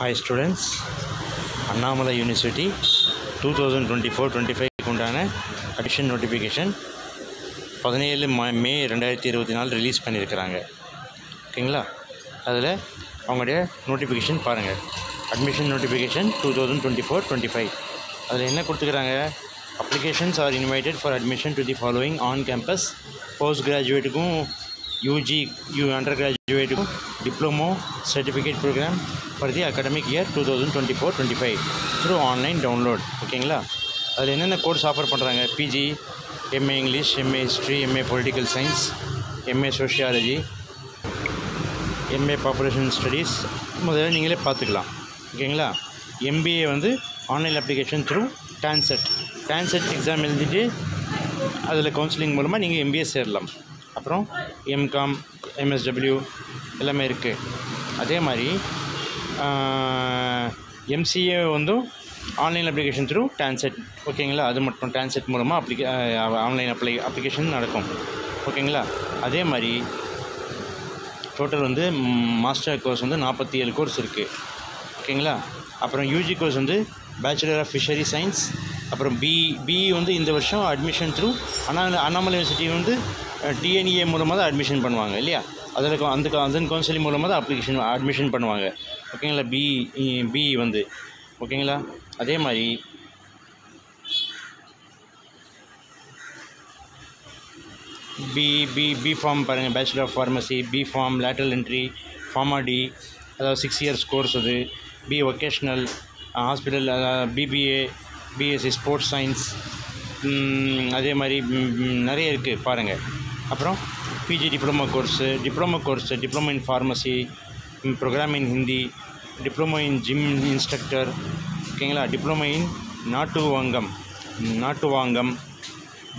Hi students, Annamalai University 2024-25 உண்டான admission notification 17 மே 2024 release பண்ணியிருக்கிறாங்க. ஓகேங்களா? அதில் அவங்களுடைய நோட்டிஃபிகேஷன் பாருங்கள். அட்மிஷன் நோட்டிஃபிகேஷன் 2024-25 அதில் என்ன கொடுத்துக்கிறாங்க? Applications are invited for admission to the following on campus post கிராஜுவேட்டுக்கும் அண்டர் கிராஜுவேட்டுக்கும் diploma certificate programme for the academic year 2024-25 through online download. ஓகேங்களா? அதில் என்னென்ன கோர்ஸ் ஆஃபர் பண்ணுறாங்க? PG, MA English, MA history, MA political science, MA sociology, MA population studies முதல்ல நீங்களே பார்த்துக்கலாம். ஓகேங்களா? எம்பிஏ வந்து online application through TANCET exam எழுதிட்டு அதில் கவுன்சிலிங் மூலமாக நீங்கள் எம்பிஏ சேரலாம். அப்புறம் எம்காம், எம்எஸ்டபிள்யூ எல்லாமே இருக்குது. அதே மாதிரி எம்சிஏ வந்து ஆன்லைன் அப்ளிகேஷன் த்ரூ டான்செட். ஓகேங்களா? அது மட்டும் டான்செட் மூலமாக ஆன்லைன் அப்ளிகேஷன் நடக்கும். ஓகேங்களா? அதே மாதிரி டோட்டல் வந்து மாஸ்டர் கோர்ஸ் வந்து 47 கோர்ஸ் இருக்குது. ஓகேங்களா? அப்புறம் யூஜி கோர்ஸ் வந்து பேச்சுலர் ஆஃப் ஃபிஷரி சயின்ஸ். அப்புறம் பிஇ வந்து இந்த வருஷம் அட்மிஷன் த்ரூ அண்ணாமலை யூனிவர்சிட்டி வந்து டிஎன்இஏ மூலமாக தான் அட்மிஷன் பண்ணுவாங்க இல்லையா? அதில் அந்த கவுன்சிலிங் மூலமாக தான் அட்மிஷன் பண்ணுவாங்க. ஓகேங்களா? பிஇ வந்து ஓகேங்களா? அதே மாதிரி பி ஃபார்ம் பாருங்கள். Bachelor of pharmacy, B pharm, lateral entry, pharm D, அதாவது 6 இயர்ஸ் கோர்ஸ். அது B vocational, hospital, BBA, BSc sports science, அதே மாதிரி நிறைய இருக்குது பாருங்கள். அப்புறம் PG diploma course, diploma in pharmacy, programme in Hindi, diploma in gym instructor. ஓகேங்களா? டிப்ளமோ இன் நாட்டுவாங்கம்,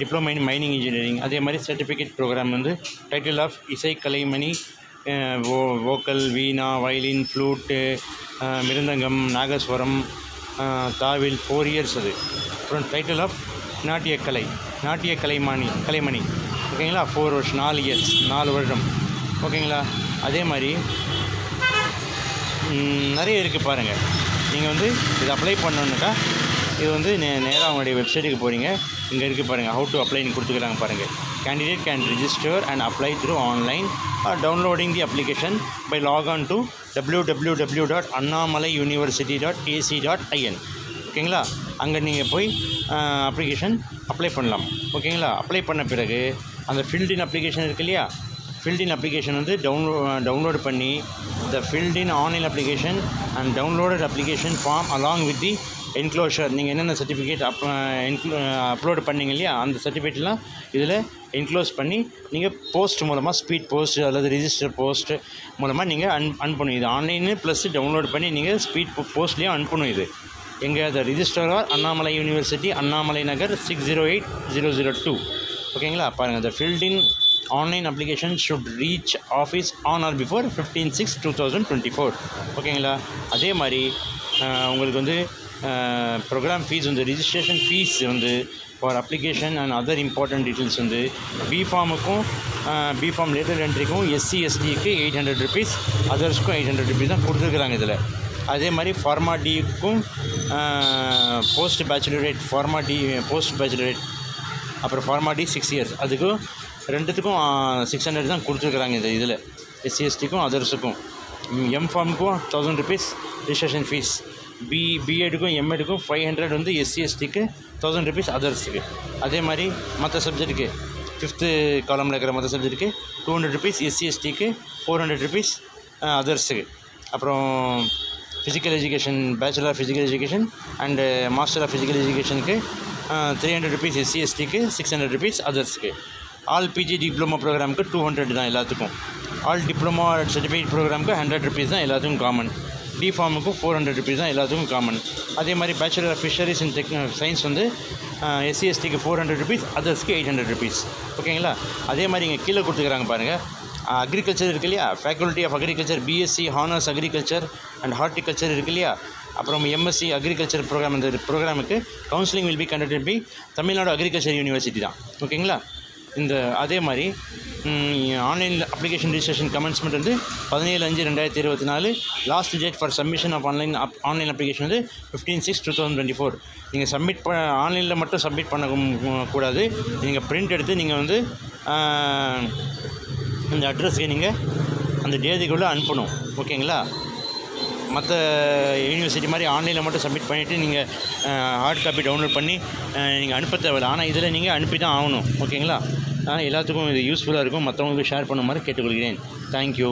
டிப்ளமோ இன் மைனிங் இன்ஜினியரிங். அதே மாதிரி சர்டிஃபிகேட் ப்ரோக்ராம் வந்து title of Isai Kalaimani, vocal, veena, violin, flute, mridangam, nagaswaram, தாவில் 4 years அது. அப்புறம் டைட்டில் ஆஃப் நாட்டிய கலைமணி. ஓகேங்களா? 4 வருஷம், 4 இயர்ஸ், 4 வருடம். ஓகேங்களா? அதே மாதிரி நிறைய இருக்குது பாருங்கள். நீங்கள் வந்து இது அப்ளை பண்ணணுன்னாக்கா இது வந்து நேராக அவங்களுடைய வெப்சைட்டுக்கு போகிறீங்க. இங்கே இருக்குது பாருங்கள், ஹவு டு அப்ளைன்னு கொடுத்துக்கிறாங்க பாருங்கள். Candidate can register and apply through online or downloading the application by log on to www.annamalauniversity.ac.in. ஓகேங்களா? அங்கே நீங்கள் போய் அப்ளிகேஷன் அப்ளை பண்ணலாம். ஓகேங்களா? அப்ளை பண்ண பிறகு அந்த ஃபில்டின் அப்ளிகேஷன் இருக்கு இல்லையா? ஃபில்டின் அப்ளிகேஷன் வந்து டவுன்லோட் பண்ணி the filled in online application and downloaded application form along with the enclosure. நீங்கள் என்னென்ன சர்டிஃபிகேட் அப்லோடு பண்ணிங்க இல்லையா? அந்த சர்டிஃபிகேட்லாம் இதில் என்க்ளோஸ் பண்ணி நீங்கள் போஸ்ட் மூலமாக, ஸ்பீட் போஸ்ட் அல்லது ரிஜிஸ்டர் போஸ்ட் மூலமாக நீங்கள் அனுப்பணும். இது ஆன்லைனு ப்ளஸ் டவுன்லோட் பண்ணி நீங்கள் ஸ்பீட் போஸ்ட்லேயும் அனுப்பணும். இது எங்கே? The registrar Annamalai university Annamalai, Nagar நகர், 608002. ஓகேங்களா? பாருங்கள். The filled in online application should reach office on or before 15/6/2024. ஓகேங்களா? அதே மாதிரி உங்களுக்கு வந்து ப்ரோக்ராம் ஃபீஸ் வந்து ரிஜிஸ்ட்ரேஷன் ஃபீஸ் வந்து for application and other important details வந்து பிஃபார்முக்கும் பிஃபார்ம் லேட்டர் என்ட்ரிக்கும் SC/STக்கு 800 rupees, அதர்ஸ்க்கும் 800 rupees தான் கொடுத்துருக்குறாங்க இதில். அதே மாதிரி ஃபார்மாடிக்கும் போஸ்ட் பேச்சுலரேட் அப்புறம் ஃபார்மாடி 6 இயர்ஸ் அதுக்கும் ரெண்டுத்துக்கும் 600 தான் கொடுத்துருக்குறாங்க இதில் SC/STக்கும் அதர்ஸுக்கும். எம்ஃபார்முக்கும் 1000 rupees ரிஜிஸ்ட்ரேஷன் ஃபீஸ். பிஎடுக்கும் எம்எடுக்கும் 500 வந்து SC/STக்கு, 1000 rupees அதர்ஸுக்கு. அதே மாதிரி மற்ற சப்ஜெக்ட்டுக்கு 5th காலமில் இருக்கிற மற்ற சப்ஜெக்ட்டுக்கு 200 rupees SC/STக்கு, 400 rupees அதர்ஸுக்கு. அப்புறம் physical education, bachelor of physical education and master of physical எஜுகேஷனுக்கு 300 rupees SC/STக்கு, 600 rupees அதர்ஸுக்கு. ஆல் பிஜி டிப்ளமோ ப்ரோக்ராமுக்கு 200 தான் எல்லாத்துக்கும். ஆல் டிப்ளமோ சர்டிஃபிகேட் ப்ரோக்ராமுக்கு 100 rupees தான் எல்லாத்துக்கும் காமன். டிஃபார்முக்கும் 400 rupees தான் எல்லாத்துக்கும் காமன். அதே மாதிரி bachelor of fisheries and science வந்து SC/STக்கு 400 rupees, அதர்ஸ்க்கு 800 rupees. ஓகேங்களா? அதே மாதிரி இங்கே கீழே கொடுத்துக்கிறாங்க பாருங்கள். அக்ரிகல்ச்சர் இருக்கு இல்லையா? Faculty of agriculture, BSc honours agriculture and horticulture இருக்கு இல்லையா? அப்புறம் எம்எஸ்சி அக்ரிகல்ச்சர் ப்ரோக்ராம். இந்த ப்ரோக்ராமுக்கு counselling will be conducted by Tamil Nadu agriculture university தான். ஓகேங்களா? இந்த அதே மாதிரி ஆன்லைன் அப்ளிகேஷன் ரிஜிஸ்ட்ரேஷன் கமென்ஸ்மெண்ட் வந்து 17/5/2024. Last date for submission of online application வந்து 15/6/2024. நீங்கள் ஆன்லைனில் மட்டும் சப்மிட் பண்ணக்கூடாது. நீங்கள் பிரிண்ட் எடுத்து நீங்கள் வந்து இந்த அட்ரஸ்க்கு நீங்கள் அந்த தேதிக்குள்ளே அனுப்பணும். ஓகேங்களா? மற்ற யூனிவர்சிட்டி மாதிரி ஆன்லைனில் மட்டும் சப்மிட் பண்ணிவிட்டு நீங்கள் ஹார்ட் காப்பி டவுன்லோட் பண்ணி நீங்கள் அனுப்ப தேவையில்லை. ஆனால் இதில் நீங்கள் அனுப்பி தான் ஆகணும். ஓகேங்களா? எல்லாத்துக்கும் இது யூஸ்ஃபுல்லாக இருக்கும். மற்றவங்களுக்கு ஷேர் பண்ணுமாறு கேட்டுக்கொள்கிறேன். தேங்க்யூ.